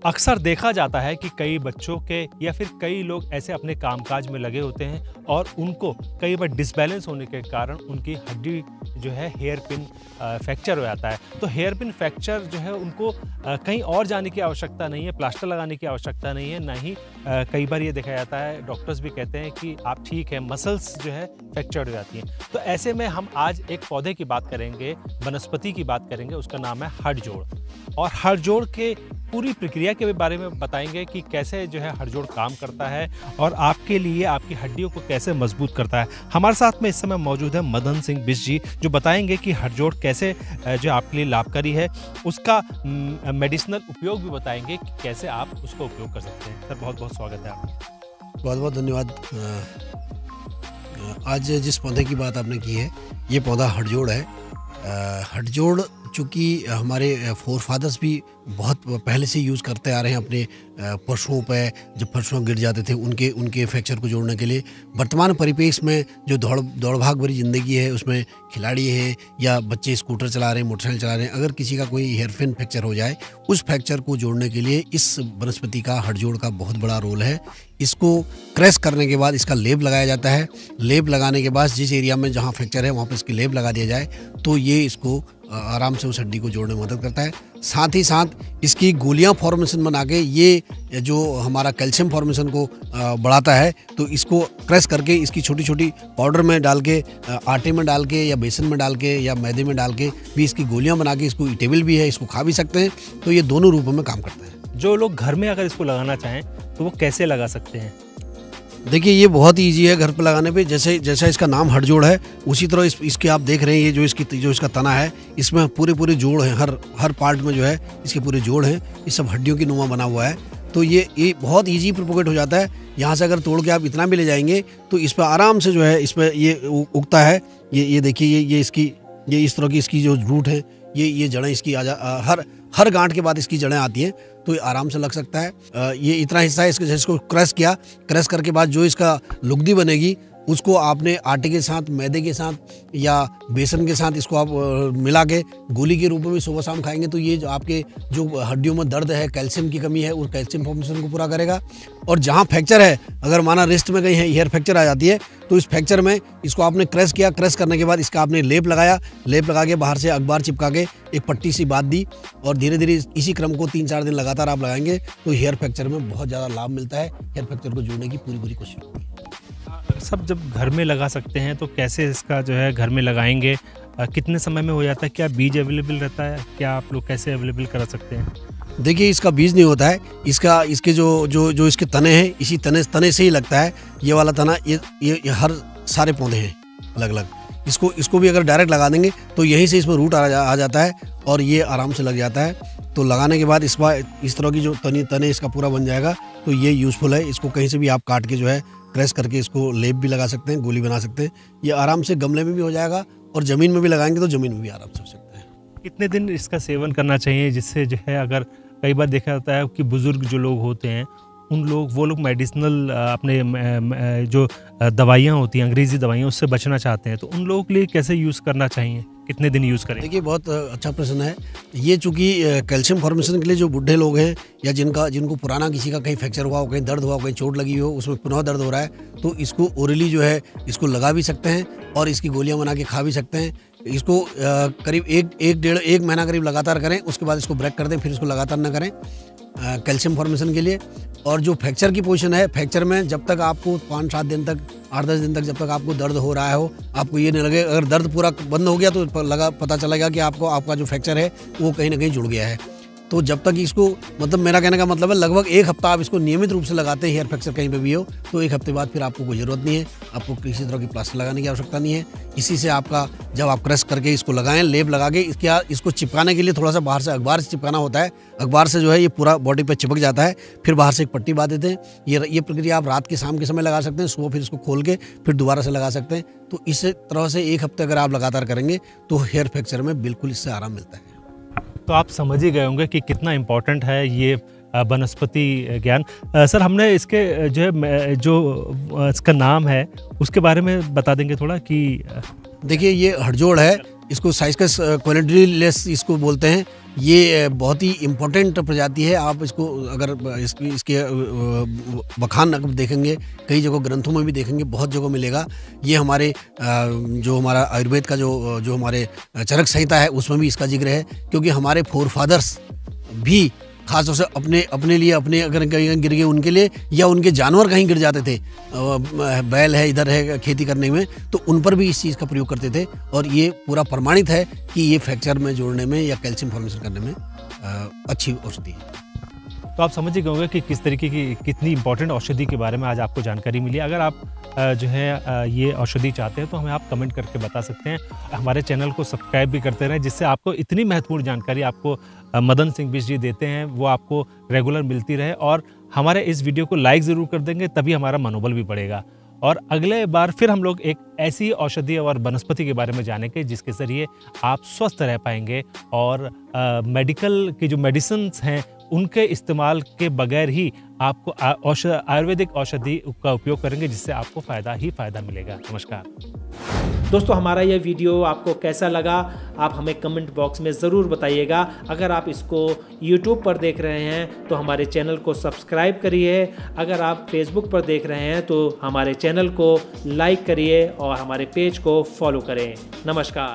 अक्सर देखा जाता है कि कई बच्चों के या फिर कई लोग ऐसे अपने कामकाज में लगे होते हैं और उनको कई बार डिसबैलेंस होने के कारण उनकी हड्डी जो है हेयर पिन फ्रैक्चर हो जाता है। तो हेयर पिन फ्रैक्चर जो है उनको कहीं और जाने की आवश्यकता नहीं है, प्लास्टर लगाने की आवश्यकता नहीं है, ना ही कई बार ये देखा जाता है, डॉक्टर्स भी कहते हैं कि आप ठीक है, मसल्स जो है फ्रैक्चर हो जाती हैं। तो ऐसे में हम आज एक पौधे की बात करेंगे, वनस्पति की बात करेंगे, उसका नाम है हड़जोड़। और हड़जोड़ के पूरी प्रक्रिया के बारे में बताएंगे कि कैसे जो है हड़जोड़ काम करता है और आपके लिए आपकी हड्डियों को कैसे मजबूत करता है। हमारे साथ में इस समय मौजूद है मदन सिंह बिष्ट जी, जो बताएंगे कि हड़जोड़ कैसे जो आपके लिए लाभकारी है, उसका मेडिसिनल उपयोग भी बताएंगे कि कैसे आप उसका उपयोग कर सकते हैं। सर बहुत बहुत स्वागत है आपका। बहुत बहुत धन्यवाद। आज जिस पौधे की बात आपने की है, ये पौधा हड़जोड़ है। हड़जोड़ चूँकि हमारे फोरफादर्स भी बहुत पहले से यूज़ करते आ रहे हैं अपने पशुओं पर, जब पशु गिर जाते थे उनके फ्रैक्चर को जोड़ने के लिए। वर्तमान परिप्रेक्ष्य में जो दौड़ भाग भरी ज़िंदगी है, उसमें खिलाड़ी हैं या बच्चे स्कूटर चला रहे हैं, मोटरसाइकिल चला रहे हैं, अगर किसी का कोई हेयर पिन फ्रैक्चर हो जाए, उस फ्रैक्चर को जोड़ने के लिए इस वनस्पति का, हड़जोड़ का बहुत बड़ा रोल है। इसको क्रैश करने के बाद इसका लेप लगाया जाता है। लेप लगाने के बाद जिस एरिया में जहाँ फ्रैक्चर है वहाँ पर इसकी लेप लगा दिया जाए तो ये इसको आराम से उस हड्डी को जोड़ने में मदद करता है। साथ ही साथ इसकी गोलियां फॉर्मेशन बना के ये जो हमारा कैल्शियम फॉर्मेशन को बढ़ाता है, तो इसको क्रश करके इसकी छोटी छोटी पाउडर में डाल के, आटे में डाल के या बेसन में डाल के या मैदे में डाल के भी इसकी गोलियां बना के, इसको ईटेबल भी है, इसको खा भी सकते हैं। तो ये दोनों रूपों में काम करता है। जो लोग घर में अगर इसको लगाना चाहें तो वो कैसे लगा सकते हैं? देखिए, ये बहुत ही ईजी है घर पर लगाने पे। जैसा इसका नाम हड़जोड़ है, उसी तरह इसके आप देख रहे हैं, ये जो इसका तना है, इसमें पूरे जोड़ हैं। हर पार्ट में जो है इसके पूरे जोड़ हैं। ये सब हड्डियों की नुमा बना हुआ है। तो ये बहुत ईजी प्रोपोगेट हो जाता है। यहाँ से अगर तोड़ के आप इतना भी ले जाएंगे तो इस पर आराम से जो है इस पर ये उगता है। ये देखिए, ये इस तरह की इसकी जो रूट है, ये जड़ें इसकी हर गांठ के बाद इसकी जड़ें आती हैं, तो ये आराम से लग सकता है। ये इतना हिस्सा है इसको क्रश किया, क्रश करके बाद जो इसका लुगदी बनेगी, उसको आपने आटे के साथ, मैदे के साथ या बेसन के साथ इसको आप मिला के गोली के रूप में भी सुबह शाम खाएंगे तो ये जो आपके जो हड्डियों में दर्द है, कैल्शियम की कमी है, उस कैल्शियम फॉर्मेशन को पूरा करेगा। और जहाँ फ्रैक्चर है, अगर माना रिस्ट में कहीं हेयर फ्रैक्चर आ जाती है, तो इस फ्रैक्चर में इसको आपने क्रश किया, क्रश करने के बाद इसका आपने लेप लगाया, लेप लगा के बाहर से अखबार चिपका के एक पट्टी सी बांध दी और धीरे धीरे इसी क्रम को 3-4 दिन लगातार आप लगाएंगे तो हेयर फ्रैक्चर में बहुत ज़्यादा लाभ मिलता है। हेयर फ्रैक्चर को जोड़ने की पूरी कोशिश होगी। सब जब घर में लगा सकते हैं तो कैसे इसका जो है घर में लगाएंगे, कितने समय में हो जाता है? क्या बीज अवेलेबल रहता है? क्या आप लोग कैसे अवेलेबल करा सकते हैं? देखिए, इसका बीज नहीं होता है। इसके जो इसके तने हैं, इसी तने से ही लगता है। ये वाला तना, ये हर सारे पौधे हैं अलग अलग। इसको भी अगर डायरेक्ट लगा देंगे तो यहीं से इसमें रूट आ जाता है और ये आराम से लग जाता है। तो लगाने के बाद इस तरह की जो तने इसका पूरा बन जाएगा, तो ये यूज़फुल है। इसको कहीं से भी आप काट के जो है क्रश करके इसको लेप भी लगा सकते हैं, गोली बना सकते हैं। ये आराम से गमले में भी हो जाएगा और ज़मीन में भी लगाएंगे तो ज़मीन में भी आराम से हो सकता है। कितने दिन इसका सेवन करना चाहिए, जिससे जो है, अगर कई बार देखा जाता है कि बुज़ुर्ग जो लोग होते हैं वो लोग मेडिसिनल अपने जो दवाइयाँ होती हैं, अंग्रेज़ी दवाइयाँ, उससे बचना चाहते हैं, तो उन लोगों के लिए कैसे यूज़ करना चाहिए, कितने दिन यूज़ करें? देखिए, बहुत अच्छा प्रश्न है ये। चूँकि कैल्शियम फॉर्मेशन के लिए जो बूढ़े लोग हैं या जिनको पुराना किसी का कहीं फ्रैक्चर हुआ हो, कहीं दर्द हुआ हो, कहीं चोट लगी हो, उसमें पुनः दर्द हो रहा है, तो इसको ओरली जो है इसको लगा भी सकते हैं और इसकी गोलियां बना के खा भी सकते हैं। इसको करीब एक महीना करीब लगातार करें, उसके बाद इसको ब्रेक कर दें, फिर इसको लगातार न करें कैल्शियम फॉर्मेशन के लिए। और जो फ्रैक्चर की पोजीशन है, फ्रैक्चर में जब तक आपको 5-7 दिन तक, 8-10 दिन तक जब तक आपको दर्द हो रहा हो, आपको ये नहीं लगे, अगर दर्द पूरा बंद हो गया तो पता चलेगा कि आपका जो फ्रैक्चर है वो कहीं ना कहीं जुड़ गया है। तो जब तक इसको, मतलब मेरा कहने का मतलब है, लगभग 1 हफ्ता आप इसको नियमित रूप से लगाते हैं, हेयर फ्रैक्चर कहीं पे भी हो, तो 1 हफ्ते बाद फिर आपको कोई ज़रूरत नहीं है, आपको किसी तरह की प्लास्टर लगाने की आवश्यकता नहीं है। इसी से आपका, जब आप क्रश करके इसको लगाएं, लेप लगा के, इसको चिपकाने के लिए थोड़ा सा बाहर से अखबार से चिपकाना होता है। अखबार से जो है ये पूरा बॉडी पर चिपक जाता है, फिर बाहर से एक पट्टी बांध देते हैं। ये प्रक्रिया आप रात के, शाम के समय लगा सकते हैं, सुबह फिर इसको खोल के फिर दोबारा से लगा सकते हैं। तो इस तरह से 1 हफ्ते अगर आप लगातार करेंगे तो हेयर फ्रैक्चर में बिल्कुल इससे आराम मिलता है। तो आप समझ ही गए होंगे कि कितना इम्पोर्टेंट है ये वनस्पति ज्ञान। सर, हमने इसके जो इसका नाम है उसके बारे में बता देंगे थोड़ा कि? देखिए, ये हड़जोड़ है, इसको साइस्कस क्वालिटीलेस इसको बोलते हैं। ये बहुत ही इम्पोर्टेंट प्रजाति है। आप इसको अगर इसके बखान अगर देखेंगे, कई जगह ग्रंथों में भी देखेंगे, बहुत जगह मिलेगा। ये हमारे जो हमारा आयुर्वेद का जो हमारे चरक संहिता है उसमें भी इसका जिक्र है, क्योंकि हमारे फोरफादर्स भी खास तौर से अपने लिए, अपने अगर कहीं गिर गए उनके लिए, या उनके जानवर कहीं गिर जाते थे, बैल है इधर है खेती करने में, तो उन पर भी इस चीज़ का प्रयोग करते थे। और ये पूरा प्रमाणित है कि ये फ्रैक्चर में जोड़ने में या कैल्शियम फॉर्मेशन करने में अच्छी औषधि है। तो आप समझ ही गए होंगे कि किस तरीके की कितनी इंपॉर्टेंट औषधि के बारे में आज आपको जानकारी मिली। अगर आप जो है ये औषधि चाहते हैं तो हमें आप कमेंट करके बता सकते हैं। हमारे चैनल को सब्सक्राइब भी करते रहें, जिससे आपको इतनी महत्वपूर्ण जानकारी आपको मदन सिंह बिष्ट जी देते हैं वो आपको रेगुलर मिलती रहे। और हमारे इस वीडियो को लाइक ज़रूर कर देंगे, तभी हमारा मनोबल भी बढ़ेगा। और अगले बार फिर हम लोग एक ऐसी औषधि और वनस्पति के बारे में जानेंगे जिसके ज़रिए आप स्वस्थ रह पाएंगे और मेडिकल की जो मेडिसिन्स हैं उनके इस्तेमाल के बगैर ही आपको आयुर्वेदिक औषधि का उपयोग करेंगे, जिससे आपको फ़ायदा ही फ़ायदा मिलेगा। नमस्कार दोस्तों, हमारा यह वीडियो आपको कैसा लगा आप हमें कमेंट बॉक्स में ज़रूर बताइएगा। अगर आप इसको YouTube पर देख रहे हैं तो हमारे चैनल को सब्सक्राइब करिए। अगर आप Facebook पर देख रहे हैं तो हमारे चैनल को लाइक करिए और हमारे पेज को फॉलो करें। नमस्कार।